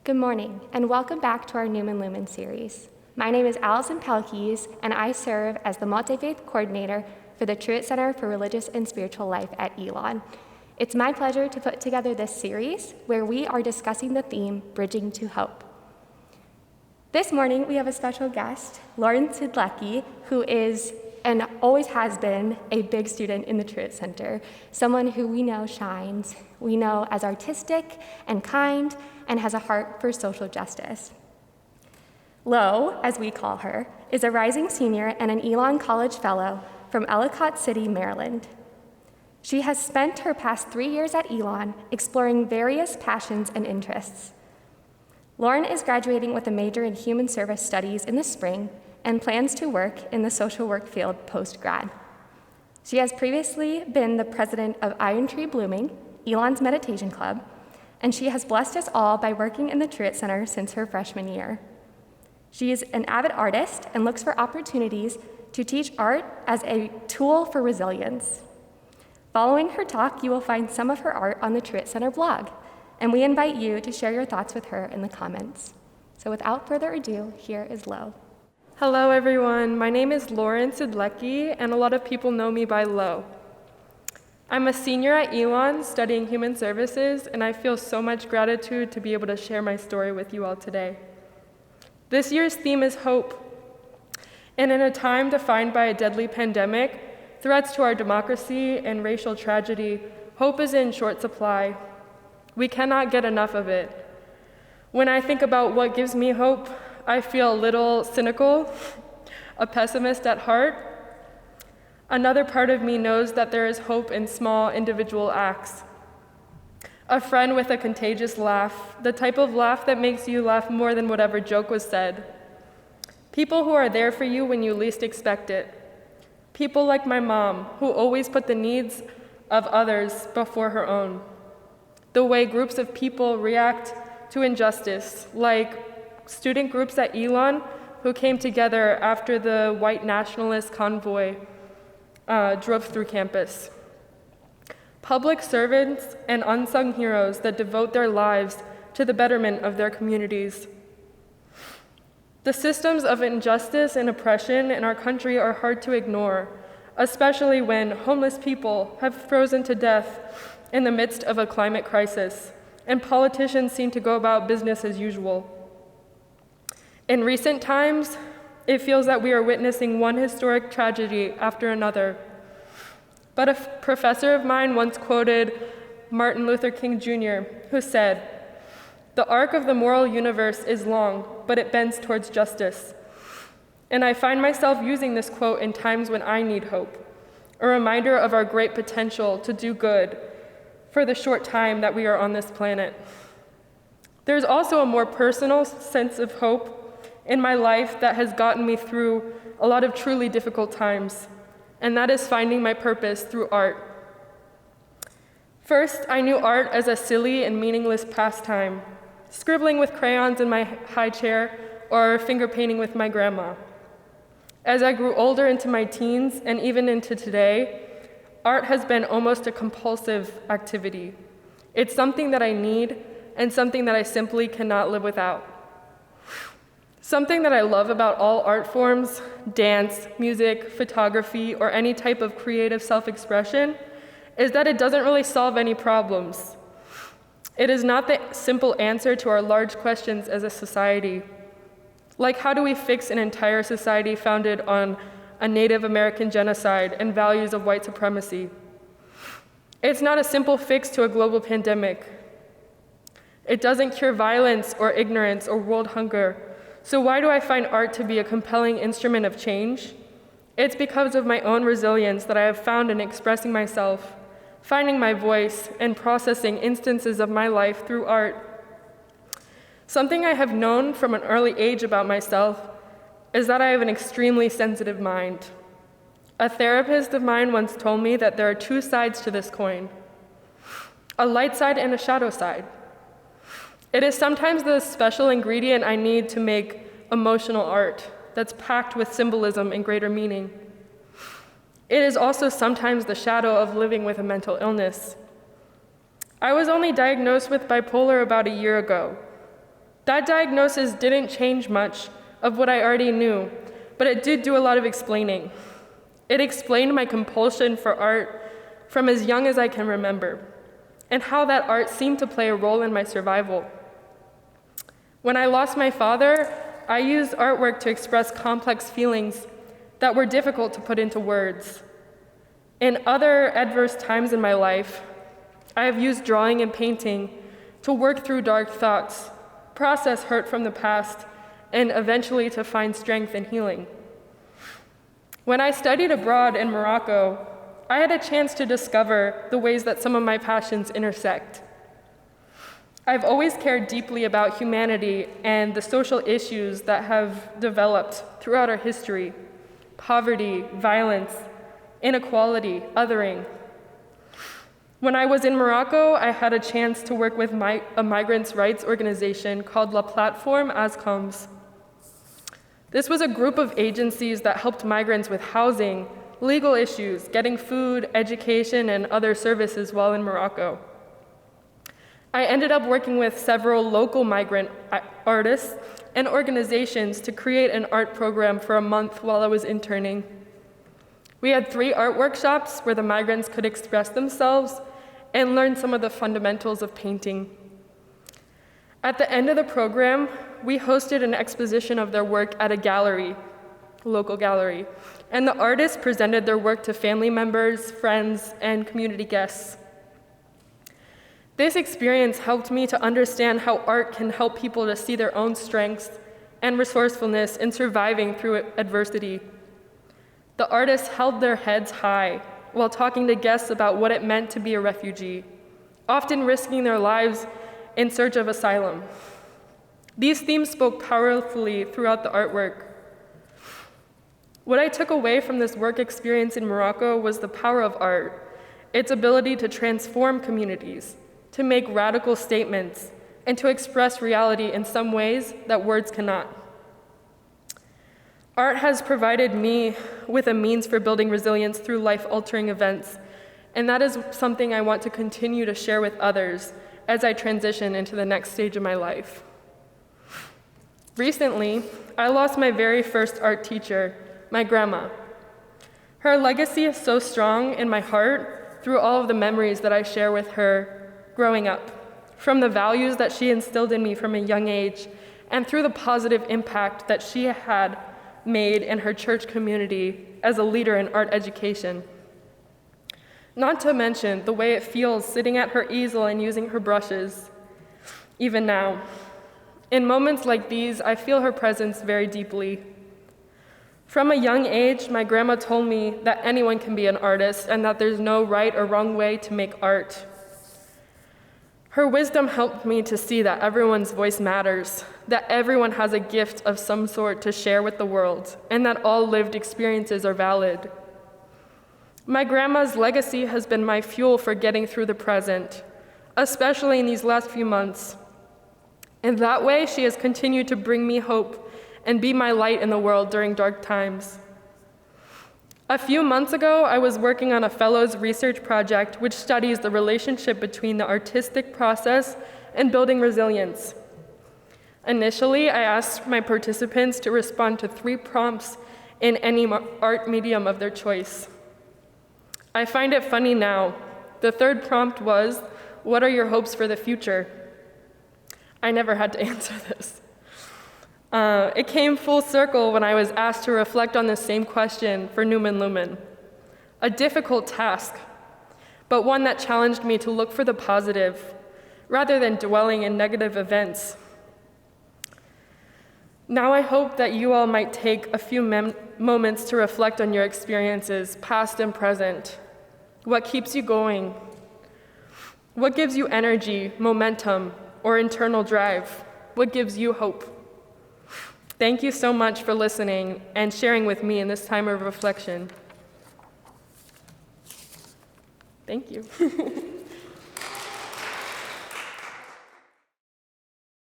Good morning, and welcome back to our Newman Lumen series. My name is Allison Pelkes, and I serve as the Multi-Faith Coordinator for the Truett Center for Religious and Spiritual Life at Elon. It's my pleasure to put together this series where we are discussing the theme, Bridging to Hope. This morning, we have a special guest, Lauren Siedlecki, who is and always has been a big student in the Truett Center, someone who we know shines. We know as artistic and kind and has a heart for social justice. Lo, as we call her, is a rising senior and an Elon College Fellow from Ellicott City, Maryland. She has spent her past 3 years at Elon exploring various passions and interests. Lauren is graduating with a major in human service studies in the spring and plans to work in the social work field post-grad. She has previously been the president of Iron Tree Blooming, Elon's meditation club, and she has blessed us all by working in the Truett Center since her freshman year. She is an avid artist and looks for opportunities to teach art as a tool for resilience. Following her talk, you will find some of her art on the Truett Center blog, and we invite you to share your thoughts with her in the comments. So without further ado, here is Lo. Hello everyone, my name is Lauren Siedlecki, and a lot of people know me by Lo. I'm a senior at Elon studying human services, and I feel so much gratitude to be able to share my story with you all today. This year's theme is hope. And in a time defined by a deadly pandemic, threats to our democracy, and racial tragedy, hope is in short supply. We cannot get enough of it. When I think about what gives me hope, I feel a little cynical, a pessimist at heart. Another part of me knows that there is hope in small individual acts. A friend with a contagious laugh, the type of laugh that makes you laugh more than whatever joke was said. People who are there for you when you least expect it. People like my mom, who always put the needs of others before her own. The way groups of people react to injustice, like student groups at Elon who came together after the white nationalist convoy drove through campus. Public servants and unsung heroes that devote their lives to the betterment of their communities. The systems of injustice and oppression in our country are hard to ignore, especially when homeless people have frozen to death in the midst of a climate crisis, and politicians seem to go about business as usual. In recent times, it feels that we are witnessing one historic tragedy after another. But a professor of mine once quoted Martin Luther King Jr., who said, "The arc of the moral universe is long, but it bends towards justice." And I find myself using this quote in times when I need hope, a reminder of our great potential to do good for the short time that we are on this planet. There's also a more personal sense of hope in my life that has gotten me through a lot of truly difficult times, and that is finding my purpose through art. First, I knew art as a silly and meaningless pastime, scribbling with crayons in my high chair or finger painting with my grandma. As I grew older into my teens and even into today, art has been almost a compulsive activity. It's something that I need and something that I simply cannot live without. Something that I love about all art forms, dance, music, photography, or any type of creative self-expression, is that it doesn't really solve any problems. It is not the simple answer to our large questions as a society. Like, how do we fix an entire society founded on a Native American genocide and values of white supremacy? It's not a simple fix to a global pandemic. It doesn't cure violence or ignorance or world hunger. So why do I find art to be a compelling instrument of change? It's because of my own resilience that I have found in expressing myself, finding my voice, and processing instances of my life through art. Something I have known from an early age about myself is that I have an extremely sensitive mind. A therapist of mine once told me that there are two sides to this coin, a light side and a shadow side. It is sometimes the special ingredient I need to make emotional art that's packed with symbolism and greater meaning. It is also sometimes the shadow of living with a mental illness. I was only diagnosed with bipolar about a year ago. That diagnosis didn't change much of what I already knew, but it did do a lot of explaining. It explained my compulsion for art from as young as I can remember, and how that art seemed to play a role in my survival. When I lost my father, I used artwork to express complex feelings that were difficult to put into words. In other adverse times in my life, I have used drawing and painting to work through dark thoughts, process hurt from the past, and eventually to find strength and healing. When I studied abroad in Morocco, I had a chance to discover the ways that some of my passions intersect. I've always cared deeply about humanity and the social issues that have developed throughout our history: poverty, violence, inequality, othering. When I was in Morocco, I had a chance to work with a migrants' rights organization called La Plateforme Ascoms. This was a group of agencies that helped migrants with housing, legal issues, getting food, education, and other services while in Morocco. I ended up working with several local migrant artists and organizations to create an art program for a month while I was interning. We had 3 art workshops where the migrants could express themselves and learn some of the fundamentals of painting. At the end of the program, we hosted an exposition of their work at a gallery, a local gallery, and the artists presented their work to family members, friends, and community guests. This experience helped me to understand how art can help people to see their own strengths and resourcefulness in surviving through adversity. The artists held their heads high while talking to guests about what it meant to be a refugee, often risking their lives in search of asylum. These themes spoke powerfully throughout the artwork. What I took away from this work experience in Morocco was the power of art, its ability to transform communities, to make radical statements, and to express reality in some ways that words cannot. Art has provided me with a means for building resilience through life-altering events, and that is something I want to continue to share with others as I transition into the next stage of my life. Recently, I lost my very first art teacher, my grandma. Her legacy is so strong in my heart through all of the memories that I share with her growing up, from the values that she instilled in me from a young age, and through the positive impact that she had made in her church community as a leader in art education. Not to mention the way it feels sitting at her easel and using her brushes, even now. In moments like these, I feel her presence very deeply. From a young age, my grandma told me that anyone can be an artist and that there's no right or wrong way to make art. Her wisdom helped me to see that everyone's voice matters, that everyone has a gift of some sort to share with the world, and that all lived experiences are valid. My grandma's legacy has been my fuel for getting through the present, especially in these last few months. In that way, she has continued to bring me hope and be my light in the world during dark times. A few months ago, I was working on a fellows research project which studies the relationship between the artistic process and building resilience. Initially, I asked my participants to respond to 3 prompts in any art medium of their choice. I find it funny now. The 3rd prompt was, "What are your hopes for the future?" I never had to answer this. It came full circle when I was asked to reflect on the same question for Numen Lumen. A difficult task, but one that challenged me to look for the positive, rather than dwelling in negative events. Now I hope that you all might take a few moments to reflect on your experiences, past and present. What keeps you going? What gives you energy, momentum, or internal drive? What gives you hope? Thank you so much for listening and sharing with me in this time of reflection. Thank you.